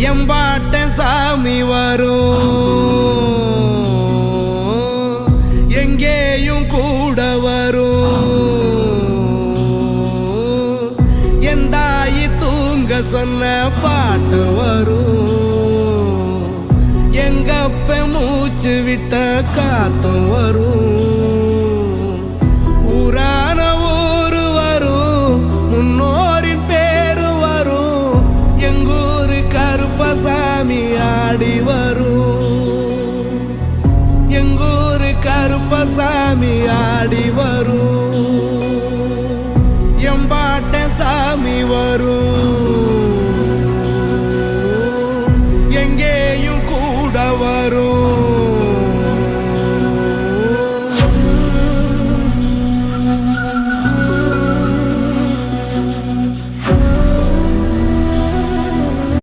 எம்பாட்ட சாமி வரும், எங்கேயும் கூட வரும். என் தாயி தூங்க சொன்ன பாட்டு வரும், எங்கப்ப மூச்சு விட்ட காத்தும் வரும். ஊரான ஊரு வரும், முன்னோரின் பேரு வரும். எங்கூரு கருப்பசாமி ஆடி வரும், எங்கூரு கருப்பசாமி ஆடி வரும். எம்பாட்ட சாமி வரும்.